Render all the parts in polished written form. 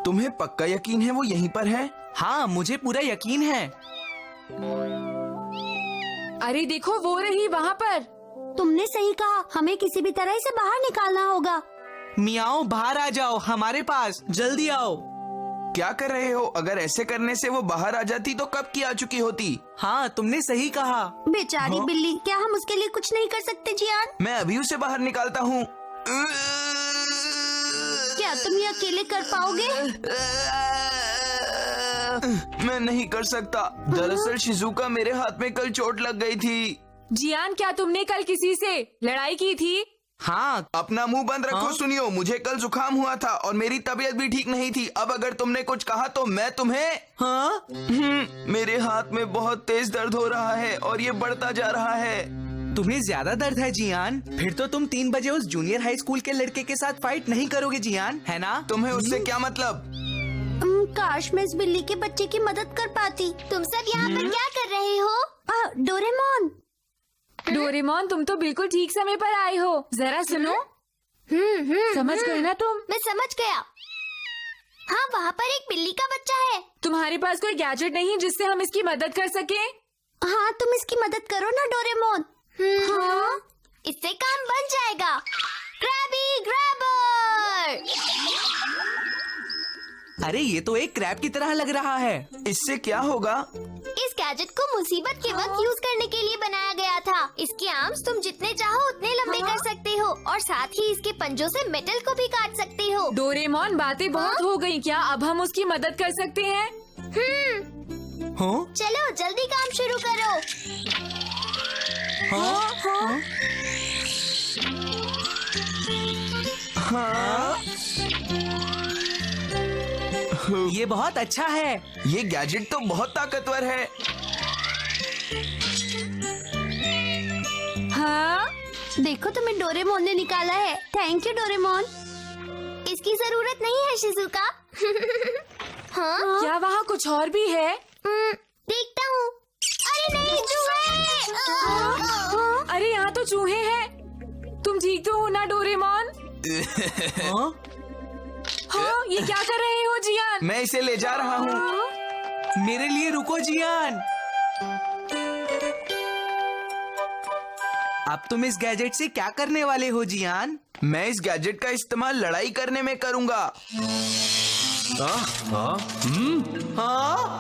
तुम्हें पक्का यकीन है वो यहीं पर है? हाँ, मुझे पूरा यकीन है। अरे देखो, वो रही वहाँ पर। तुमने सही कहा, हमें किसी भी तरह इसे बाहर निकालना होगा। मियाओ, बाहर आ जाओ हमारे पास, जल्दी आओ। क्या कर रहे हो? अगर ऐसे करने से वो बाहर आ जाती तो कब की आ चुकी होती। हाँ, तुमने सही कहा। बेचारी बिल्ली, क्या हम उसके लिए कुछ नहीं कर सकते जियान? मैं अभी उसे बाहर निकालता हूँ। क्या तुम ये अकेले कर पाओगे? मैं नहीं कर सकता। दरअसल शिजुका मेरे हाथ में कल चोट लग गई थी। जियान, क्या तुमने कल किसी से लड़ाई की थी? हाँ। अपना मुंह बंद रखो। हाँ? सुनियो, मुझे कल जुकाम हुआ था और मेरी तबीयत भी ठीक नहीं थी। अब अगर तुमने कुछ कहा तो मैं तुम्हें। हाँ? मेरे हाथ में बहुत तेज दर्द हो रहा है और ये बढ़ता जा रहा है। तुम्हें ज्यादा दर्द है जियान? फिर तो तुम 3 बजे उस जूनियर हाई स्कूल के लड़के के साथ फाइट नहीं करोगे जियान, है ना? तुम्हें उससे क्या मतलब? काश मैं इस बिल्ली के बच्चे की मदद कर पाती। तुम सब यहाँ पर क्या कर रहे हो? डोरेमोन। डोरेमोन, तुम तो बिल्कुल ठीक समय पर आए हो। जरा सुनो। समझ गए ना तुम? मैं समझ गया। हाँ, वहाँ पर एक बिल्ली का बच्चा है। तुम्हारे पास कोई गैजेट नहीं जिससे हम इसकी मदद कर सके? हाँ, तुम इसकी मदद करो ना डोरेमोन। हाँ, इससे काम बन जाएगा। Krabby grabber. अरे ये तो एक क्रैब की तरह लग रहा है। इससे क्या होगा? इस गैजेट को मुसीबत के वक्त यूज करने के लिए बनाया गया था। इसके आर्म्स तुम जितने चाहो उतने लंबे कर सकते हो और साथ ही इसके पंजों से मेटल को भी काट सकते हो। डोरेमोन, बातें बहुत हो गई। क्या अब हम उसकी मदद कर सकते हैं? हाँ? चलो जल्दी काम शुरू करो। हाँ? हाँ? हाँ? ये बहुत अच्छा है। ये गैजेट तो बहुत ताकतवर है। हाँ? देखो, तुम्हें डोरेमोन ने निकाला है। Thank you Doraemon. इसकी जरूरत नहीं है शिजुका। हाँ? क्या वहाँ कुछ और भी है? देखता हूँ। अरे नहीं, चूहे! अरे यहाँ तो चूहे हैं। तुम ठीक तो हो ना डोरेमोन? हाँ? हाँ, ये क्या कर रहे हो जियान? मैं इसे ले जा रहा हूँ। मेरे लिए रुको जियान। अब तुम इस गैजेट से क्या करने वाले हो जियान? मैं इस गैजेट का इस्तेमाल लड़ाई करने में करूँगा। हाँ?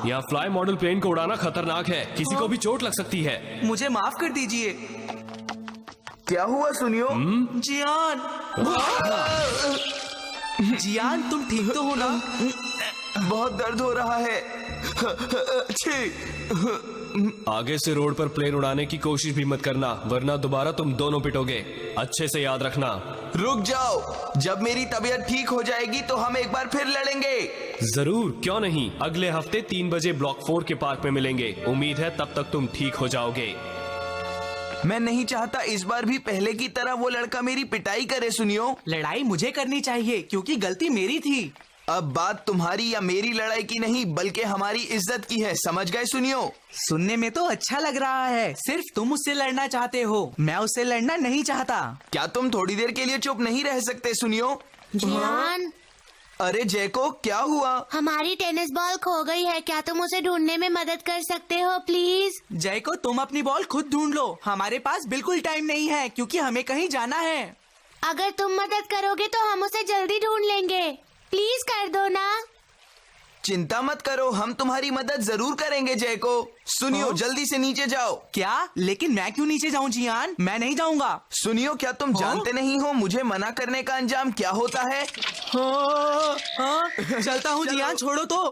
यहाँ फ्लाई मॉडल प्लेन को उड़ाना खतरनाक है, किसी को भी चोट लग सकती है। मुझे माफ कर दीजिए क्या हुआ सुनियो? जियान। जियान, तुम ठीक तो हो ना? बहुत दर्द हो रहा है। छी। आगे से रोड पर प्लेन उड़ाने की कोशिश भी मत करना, वरना दोबारा तुम दोनों पिटोगे। अच्छे से याद रखना। रुक जाओ, जब मेरी तबीयत ठीक हो जाएगी तो हम एक बार फिर लड़ेंगे। जरूर, क्यों नहीं। अगले हफ्ते 3 बजे ब्लॉक 4 के पार्क में मिलेंगे। उम्मीद है तब तक तुम ठीक हो जाओगे। मैं नहीं चाहता इस बार भी पहले की तरह वो लड़का मेरी पिटाई करे। सुनियो, लड़ाई मुझे करनी चाहिए क्योंकि गलती मेरी थी। अब बात तुम्हारी या मेरी लड़ाई की नहीं बल्कि हमारी इज्जत की है, समझ गए? सुनियो, सुनने में तो अच्छा लग रहा है। सिर्फ तुम उससे लड़ना चाहते हो, मैं उससे लड़ना नहीं चाहता। क्या तुम थोड़ी देर के लिए चुप नहीं रह सकते? सुनियो। जियान, अरे जैको, क्या हुआ? हमारी टेनिस बॉल खो गई है। क्या तुम उसे ढूंढने में मदद कर सकते हो प्लीज? जय को, तुम अपनी बॉल खुद ढूंढ लो। हमारे पास बिल्कुल टाइम नहीं है क्योंकि हमें कहीं जाना है। अगर तुम मदद करोगे तो हम उसे जल्दी ढूंढ लेंगे। प्लीज कर दो ना। चिंता मत करो, हम तुम्हारी मदद जरूर करेंगे जैको। सुनियो, हाँ? जल्दी से नीचे जाओ। क्या? लेकिन मैं क्यों नीचे जाऊं जियान? मैं नहीं जाऊंगा। सुनियो, क्या तुम हाँ? जानते नहीं हो मुझे मना करने का अंजाम क्या होता है? हाँ? हाँ? चलता हूँ जियान, छोड़ो तो।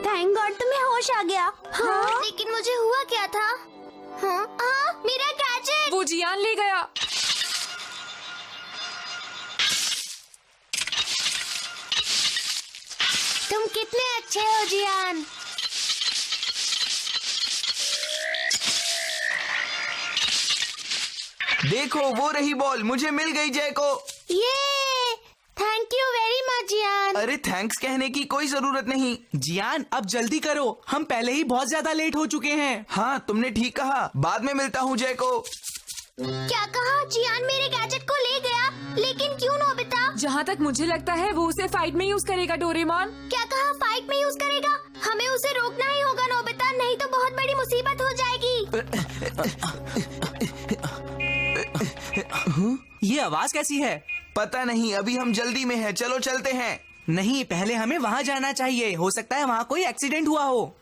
थैंक गॉड तुम्हें होश आ गया। हाँ? लेकिन मुझे हुआ क्या था? हाँ? मेरा गैजेट! वो जियान ले गया। तुम कितने अच्छे हो जियान। देखो, वो रही बॉल, मुझे मिल गई जैको। ये थैंक यू वेरी मच जियान। अरे थैंक्स कहने की कोई जरूरत नहीं। जियान, अब जल्दी करो, हम पहले ही बहुत ज्यादा लेट हो चुके हैं। हाँ, तुमने ठीक कहा। बाद में मिलता हूँ जैको। क्या कहा? जियान मेरे गैजेट को ले गया, लेकिन क्यों नोबिता? जहाँ तक मुझे लगता है वो उसे फाइट में यूज करेगा डोरेमोन। क्या कहा? फाइट में यूज करेगा? हमें उसे रोकना ही होगा नोबिता, नहीं तो बहुत बड़ी मुसीबत हो जाएगी। ये आवाज कैसी है? पता नहीं, अभी हम जल्दी में हैं, चलो चलते हैं। नहीं, पहले हमें वहाँ जाना चाहिए। हो सकता है वहाँ कोई एक्सीडेंट हुआ हो।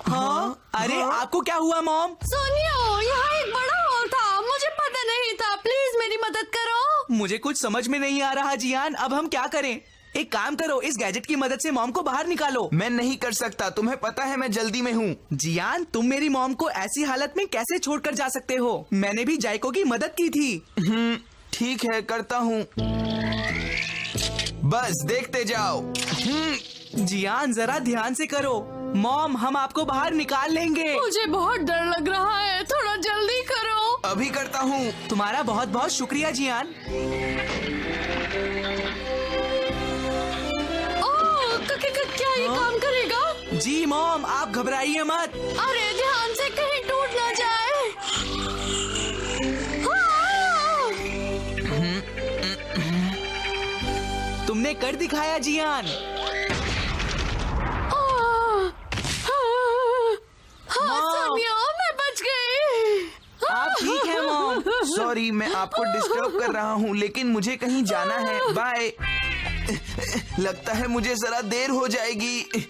हाँ? अरे आपको क्या हुआ मॉम? सोनिया, यहाँ एक बड़ा हॉल था, मुझे पता नहीं था। प्लीज मेरी मदद करो। मुझे कुछ समझ में नहीं आ रहा जियान, अब हम क्या करें? एक काम करो, इस गैजेट की मदद से मॉम को बाहर निकालो। मैं नहीं कर सकता, तुम्हें पता है मैं जल्दी में हूँ। जियान, तुम मेरी मॉम को ऐसी हालत में कैसे छोड़कर जा सकते हो? मैंने भी जायको की मदद की थी। ठीक है, करता हूँ। बस देखते जाओ। जियान, जरा ध्यान से करो। मॉम, हम आपको बाहर निकाल लेंगे। मुझे बहुत डर लग रहा है, थोड़ा जल्दी करो। अभी करता हूँ। तुम्हारा बहुत बहुत शुक्रिया जियान। क्या ये काम करेगा? जी मॉम, आप घबराइए मत। अरे ध्यान से, कहीं टूट ना जाए। तुमने कर दिखाया जियान। सोनिया, मैं बच गई। आप ठीक है मॉम? सॉरी, मैं आपको डिस्टर्ब कर रहा हूँ, लेकिन मुझे कहीं जाना है। बाय। लगता है मुझे जरा देर हो जाएगी।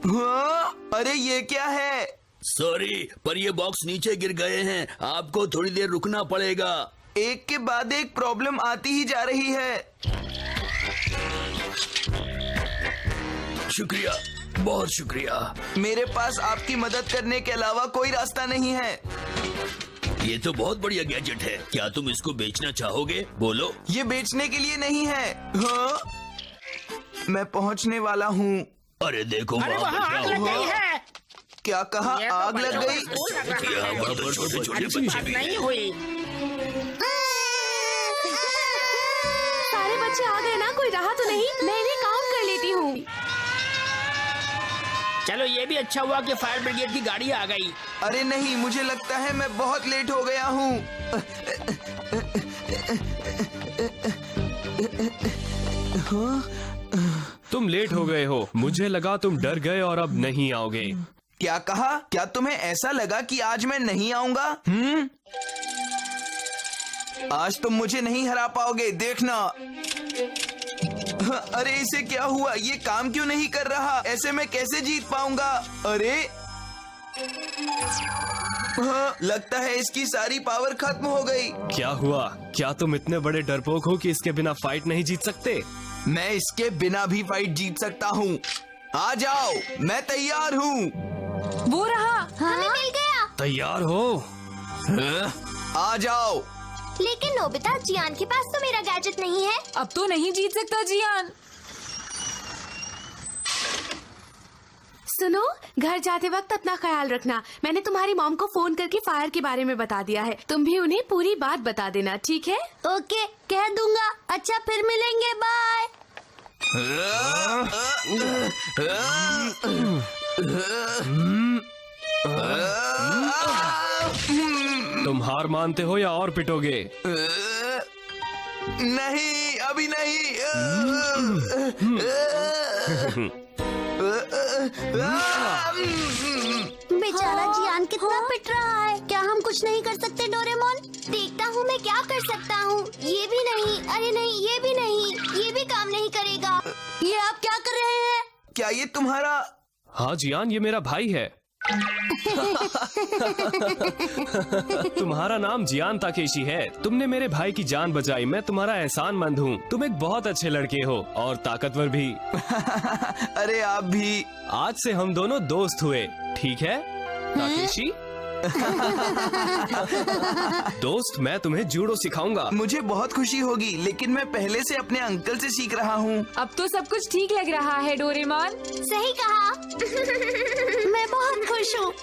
हाँ? अरे ये क्या है? सॉरी, पर ये बॉक्स नीचे गिर गए हैं, आपको थोड़ी देर रुकना पड़ेगा। एक के बाद एक प्रॉब्लम आती ही जा रही है। शुक्रिया, बहुत शुक्रिया। मेरे पास आपकी मदद करने के अलावा कोई रास्ता नहीं है। ये तो बहुत बढ़िया गैजेट है, क्या तुम इसको बेचना चाहोगे? बोलो। ये बेचने के लिए नहीं है। हाँ? मैं पहुंचने वाला हूँ। अरे देखो, वहाँ पर क्या हुआ? क्या कहा? आग लग गई? यहाँ वहाँ पर छोटे छोटे बच्चे भी हैं। सारे बच्चे आ गए ना, कोई रहा तो नहीं? मैं इन्हें काउंट कर लेती हूँ। चलो, ये भी अच्छा हुआ कि फायर ब्रिगेड की गाड़ी आ गई। अरे नहीं, मुझे लगता है मैं बहुत लेट हो गया हूँ। तुम लेट हो गए हो। मुझे लगा तुम डर गए और अब नहीं आओगे। क्या कहा? क्या तुम्हें ऐसा लगा कि आज मैं नहीं आऊंगा? आज तुम मुझे नहीं हरा पाओगे, देखना। अरे इसे क्या हुआ? ये काम क्यों नहीं कर रहा? ऐसे मैं कैसे जीत पाऊंगा? अरे लगता है इसकी सारी पावर खत्म हो गई। क्या हुआ? क्या तुम इतने बड़े डरपोक हो कि इसके बिना फाइट नहीं जीत सकते? मैं इसके बिना भी फाइट जीत सकता हूँ। आ जाओ, मैं तैयार हूँ। वो रहा। हमें मिल गया। तैयार हो? आ जाओ। लेकिन नोबिता, जियान के पास तो मेरा गैजेट नहीं है। अब तो नहीं जीत सकता जियान। सुनो, घर जाते वक्त अपना ख्याल रखना। मैंने तुम्हारी मॉम को फोन करके फायर के बारे में बता दिया है। तुम भी उन्हें पूरी बात बता देना, ठीक है? ओके, कह दूंगा। अच्छा, फिर मिलेंगे, बाय। तुम हार मानते हो या और पिटोगे? नहीं, अभी नहीं। बेचारा जियान कितना पिट रहा है। क्या हम कुछ नहीं कर सकते डोरेमोन? देखता हूँ मैं क्या कर सकता हूँ। ये भी नहीं, अरे नहीं, ये भी नहीं, ये भी काम नहीं करेगा। ये आप क्या कर रहे हैं? क्या ये तुम्हारा? हाँ जियान, ये मेरा भाई है। तुम्हारा नाम जियान ताकेशी है। तुमने मेरे भाई की जान बचाई। मैं तुम्हारा एहसानमंद हूँ। तुम एक बहुत अच्छे लड़के हो और ताकतवर भी। अरे आप भी। आज से हम दोनों दोस्त हुए, ठीक है ताकेशी? दोस्त, मैं तुम्हें जूडो सिखाऊंगा। मुझे बहुत खुशी होगी, लेकिन मैं पहले से अपने अंकल से सीख रहा हूँ। अब तो सब कुछ ठीक लग रहा है डोरेमोन। सही कहा। मैं बहुत खुश हूँ।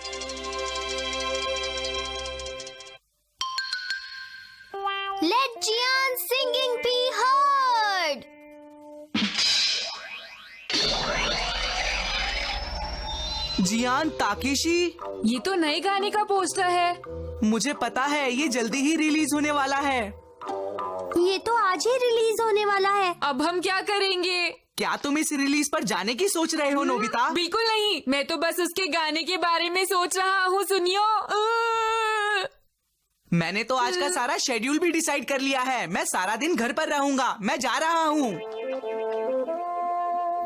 Let Jian singing be heard. Jian, Takeshi. ये तो नए गाने का पोस्टर है। मुझे पता है ये जल्दी ही रिलीज होने वाला है। ये तो आज ही रिलीज होने वाला है। अब हम क्या करेंगे? क्या तुम इस रिलीज पर जाने की सोच रहे हो नोबिता? बिल्कुल नहीं, मैं तो बस उसके गाने के बारे में सोच रहा हूँ। सुनियो, मैंने तो आज का सारा शेड्यूल भी डिसाइड कर लिया है। मैं सारा दिन घर पर रहूंगा। मैं जा रहा हूँ।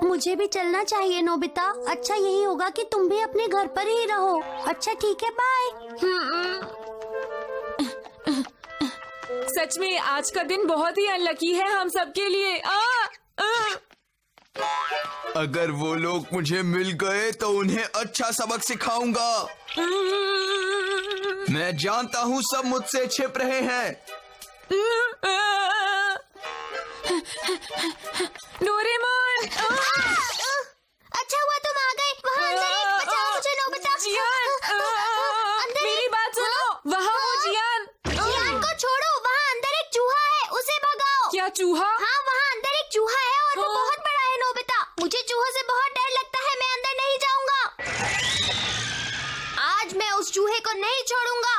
मुझे भी चलना चाहिए नोबिता। अच्छा यही होगा कि तुम भी अपने घर पर ही रहो। अच्छा ठीक है, बाय। सच में आज का दिन बहुत ही अनलकी है हम सबके लिए। अगर वो लोग मुझे मिल गए तो उन्हें अच्छा सबक सिखाऊंगा। मैं जानता हूँ सब मुझसे छिप रहे हैं। डोरेमोन, अच्छा हुआ तुम आ गए। वहाँ अंदर एक, बचाओ मुझे नोबिता। जियान, अंदर मेरी एक। बात सुनो। वहाँ हो जियान। जियान को छोड़ो, वहाँ अंदर एक चूहा है, उसे भगाओ। क्या चूहा? हाँ वहाँ अंदर एक चूहा है और वो बहुत बड़ा है नोबिता। मुझे चूहों से बहुत डर लगता है। मैं अंदर नहीं जाऊंगा। आज मैं उस चूहे को नहीं छोड़ूंगा।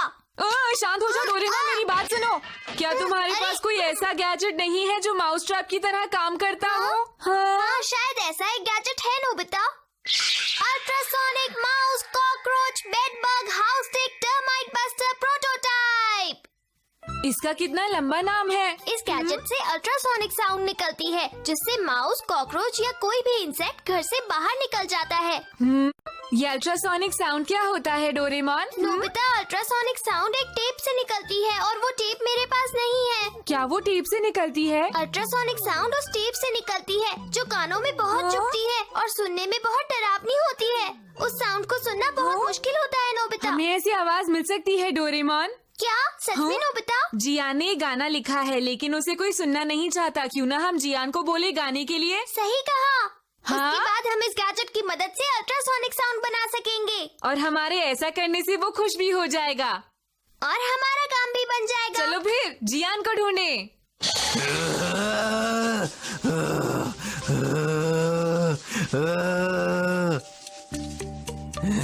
शांत हो जाओ डोरेमोन, मेरी बात सुनो। क्या तुम्हारे पास कोई ऐसा गैजेट नहीं है जो माउस ट्रैप की तरह काम करता हो? हाँ शायद ऐसा एक गैजेट है Nobita. Ultrasonic mouse cockroach bed bug house tick termite buster prototype. इसका कितना लंबा नाम है? इस गैजेट से अल्ट्रासोनिक साउंड निकलती है जिससे माउस कॉकरोच या कोई भी इंसेक्ट घर से बाहर निकल जाता है। ये अल्ट्रासोनिक साउंड क्या होता है डोरेमोन? नोबिता अल्ट्रासोनिक साउंड एक टेप से निकलती है और वो टेप मेरे पास नहीं है। क्या वो टेप से निकलती है? अल्ट्रासोनिक साउंड उस टेप से निकलती है जो कानों में बहुत चुभती है और सुनने में बहुत डरावनी होती है। उस साउंड को सुनना बहुत मुश्किल होता है नोबिता। हमें ऐसी आवाज मिल सकती है डोरेमोन? क्या सच में नोबिता? जियान ने गाना लिखा है लेकिन उसे कोई सुनना नहीं चाहता। क्यों ना हम जियान को बोले गाने के लिए? सही कहा। हाँ? उसके बाद हम इस गैजेट की मदद से अल्ट्रासोनिक साउंड बना सकेंगे और हमारे ऐसा करने से वो खुश भी हो जाएगा और हमारा काम भी बन जाएगा। चलो फिर जियान को ढूंढे।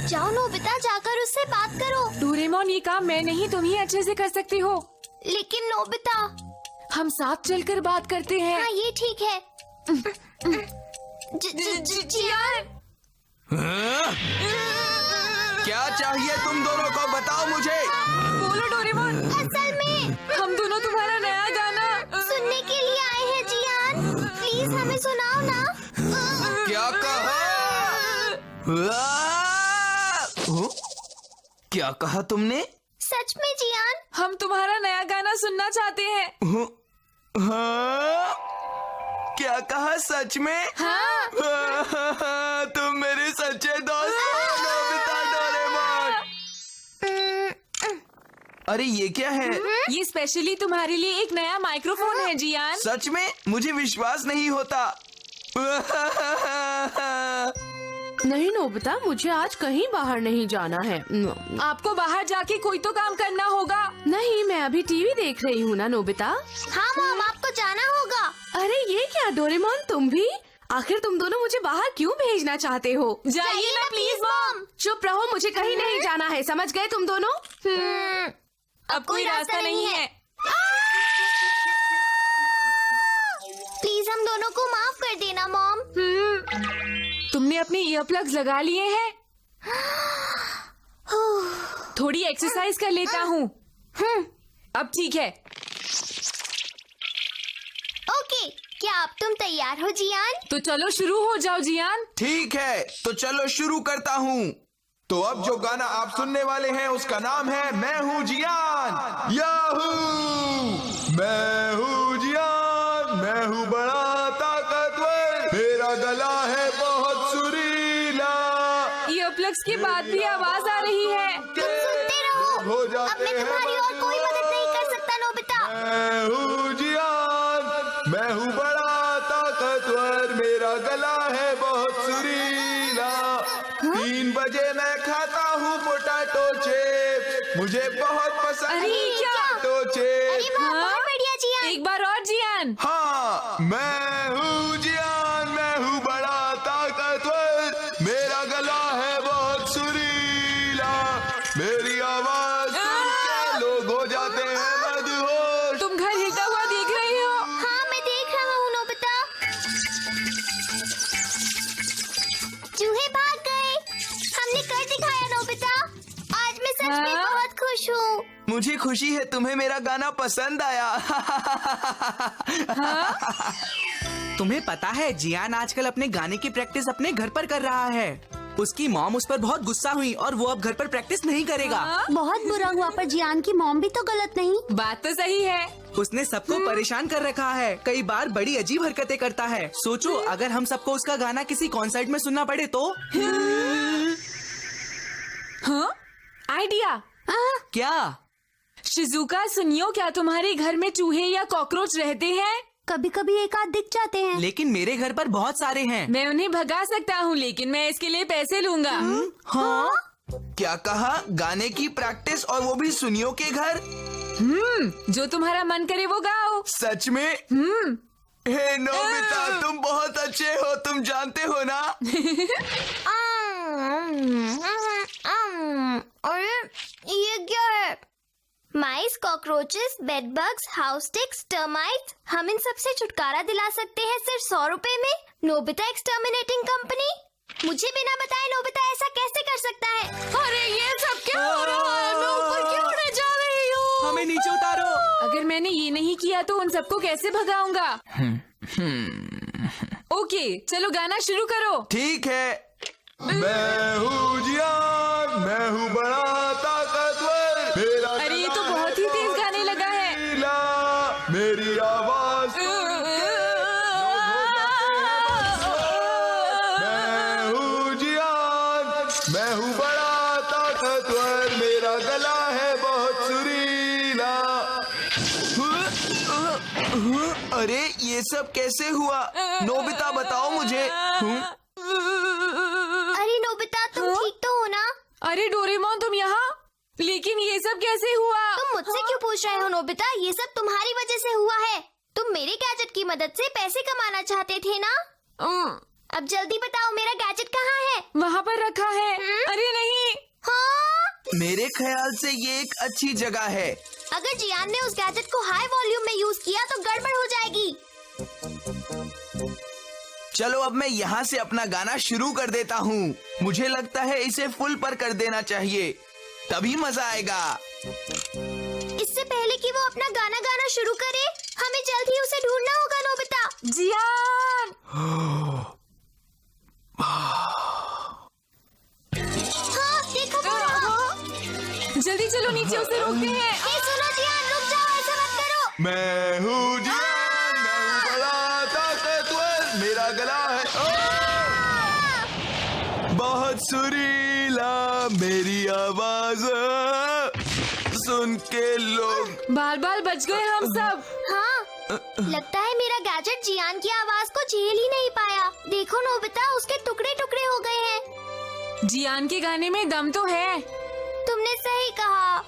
जाओ नोबिता, जाकर उससे बात करो। डोरेमोन, ये काम मैं नहीं तुम ही अच्छे से कर सकती हो। लेकिन नोबिता, हम साथ चलकर बात करते हैं। हाँ ये ठीक है। जियान, क्या चाहिए तुम दोनों को? बताओ मुझे। बोलो डोरेमोन। असल में हम दोनों तुम्हारा नया गाना सुनने के लिए आए हैं जियान। प्लीज हमें सुनाओ ना। क्या कहा? क्या कहा तुमने? सच में जियान? हम तुम्हारा नया गाना सुनना चाहते हैं। हाँ? क्या कहा? सच में? हाँ। तुम मेरे सच्चे दोस्त हो नोबिता डोरेमोन। अरे ये क्या है? ये स्पेशली तुम्हारे लिए एक नया माइक्रोफोन है जियान। सच में? मुझे विश्वास नहीं होता। नहीं नोबिता, मुझे आज कहीं बाहर नहीं जाना है। आपको बाहर जाके कोई तो काम करना होगा। नहीं, मैं अभी टीवी देख रही हूँ ना नोबिता। हाँ मॉम, आपको जाना होगा। अरे ये क्या डोरेमोन, तुम भी? आखिर तुम दोनों मुझे बाहर क्यों भेजना चाहते हो? जाइए ना प्लीज मॉम। चुप रहो, मुझे कहीं नहीं जाना है। समझ गए तुम दोनों? अब कोई रास्ता नहीं है। प्लीज हम दोनों को माफ कर देना मॉम। तुमने अपने ईयर प्लग्स लगा लिए हैं? थोड़ी एक्सरसाइज कर लेता हूँ। अब ठीक है। ओके, क्या अब तुम तैयार हो जियान? तो चलो शुरू हो जाओ जियान। ठीक है, तो चलो शुरू करता हूँ। तो अब जो गाना आप सुनने वाले हैं उसका नाम है मैं हूँ जियान। याहू! मैं हूँ जियान, मैं हूँ बड़ा ताकतवर, मेरा गला है बहुत सुरीला। ईयर प्लग्स के बाद भी आवाज आ रही है। तुम सुनते रहो। हो अब जाते मैं हैं तुम्हारी और कोई मदद नहीं कर सकता नोबिता। मैं हूँ जियान, मैं हूँ बड़ा ताकतवर, मेरा गला है बहुत सुरीला। 3 बजे मैं खाता हूँ पोटैटो चिप्स, मुझे बहुत पसंद अरे है क्या? Potato chips. अरे वाह, बहुत बढ़िया जियान। एक बार और जियान। हाँ, मैं हूँ जियान, मैं हूँ बड़ा ताकतवर, मेरा गला है बहुत सुरीला, मेरी आवाज सुन के मुझे खुशी है तुम्हें मेरा गाना पसंद आया। तुम्हें पता है जियान आजकल अपने गाने की प्रैक्टिस अपने घर पर कर रहा है। उसकी मॉम उस पर बहुत गुस्सा हुई और वो अब घर पर प्रैक्टिस नहीं करेगा। बहुत बुरा हुआ, पर जियान की मॉम भी तो गलत नहीं। बात तो सही है। उसने सबको परेशान कर रखा है। कई बार बड़ी अजीब हरकतें करता है। सोचो अगर हम सबको उसका गाना किसी कॉन्सर्ट में सुनना पड़े तो। हाँ, आइडिया। क्या? शिजुका सुनियो, क्या तुम्हारे घर में चूहे या कॉकरोच रहते हैं? कभी कभी एक आध दिख जाते हैं। लेकिन मेरे घर पर बहुत सारे हैं। मैं उन्हें भगा सकता हूँ, लेकिन मैं इसके लिए पैसे लूंगा। हाँ? क्या कहा? गाने की प्रैक्टिस और वो भी सुनियो के घर? जो तुम्हारा मन करे वो गाओ। सच में? हे नोबिता, तुम बहुत अच्छे हो, तुम जानते हो ना? अरे ये क्या है? Mice, cockroaches, bed bugs, house ticks, termites, हम इन सब से छुटकारा दिला सकते हैं सिर्फ 100 रुपए में। Nobita exterminating company. मुझे बिना बताए नोबिता ऐसा कैसे कर सकता है? अरे ये सब क्या हो रहा है? मैं ऊपर क्यों उड़े जा रही हूँ? हमें नीचे उतारो। अगर मैंने ये नहीं किया तो उन सबको कैसे भगाऊंगा? ओके, चलो गाना शुरू करो। ठीक है। मैं हूँ जियान, मैं हूँ बड़ा ताकतवर, मेरा अरे ये तो बहुत ही तेज गाने लगा है। नीला, मेरी आवाज मैं हूँ जियान, मैं हूँ बड़ा ताकतवर, मेरा गला है बहुत सुरीला। अरे ये सब कैसे हुआ? नोबिता बताओ मुझे। अरे नोबिता, तुम ठीक तो हो ना? अरे डोरेमोन, तुम यहाँ? लेकिन ये सब कैसे हुआ? तुम मुझसे क्यों पूछ रहे हो नोबिता? ये सब तुम्हारी वजह से हुआ है। तुम मेरे गैजेट की मदद से पैसे कमाना चाहते थे ना? अब जल्दी बताओ, मेरा गैजेट कहाँ है? वहाँ पर रखा है। अरे नहीं। हाँ? मेरे ख्याल से ये एक अच्छी जगह है। अगर जियान ने उस गैजेट को हाई वॉल्यूम में यूज किया तो गड़बड़ हो जाएगी। चलो अब मैं यहाँ से अपना गाना शुरू कर देता हूँ। मुझे लगता है इसे फुल पर कर देना चाहिए, तभी मजा आएगा। इससे पहले कि वो अपना गाना गाना शुरू करे, हमें जल्द ही उसे ढूंढना होगा नोबिता। जियान! हाँ, देखो वो रहा। जल्दी चलो, नीचे उसे रोकते हैं। हे सुनो जियान, रुक जाओ, ऐसा मत करो। मैं हूँ जियान, मैं हूँ बड़ा ताकतवर, मेरा गला है बहुत सुरीला, मेरी आवाज सुन के लोग बाल बाल बच गए हम सब। हाँ, लगता है मेरा गैजेट जियान की आवाज को झेल ही नहीं पाया। देखो नोबिता, उसके टुकड़े टुकड़े हो गए हैं। जियान के गाने में दम तो है। तुमने सही कहा।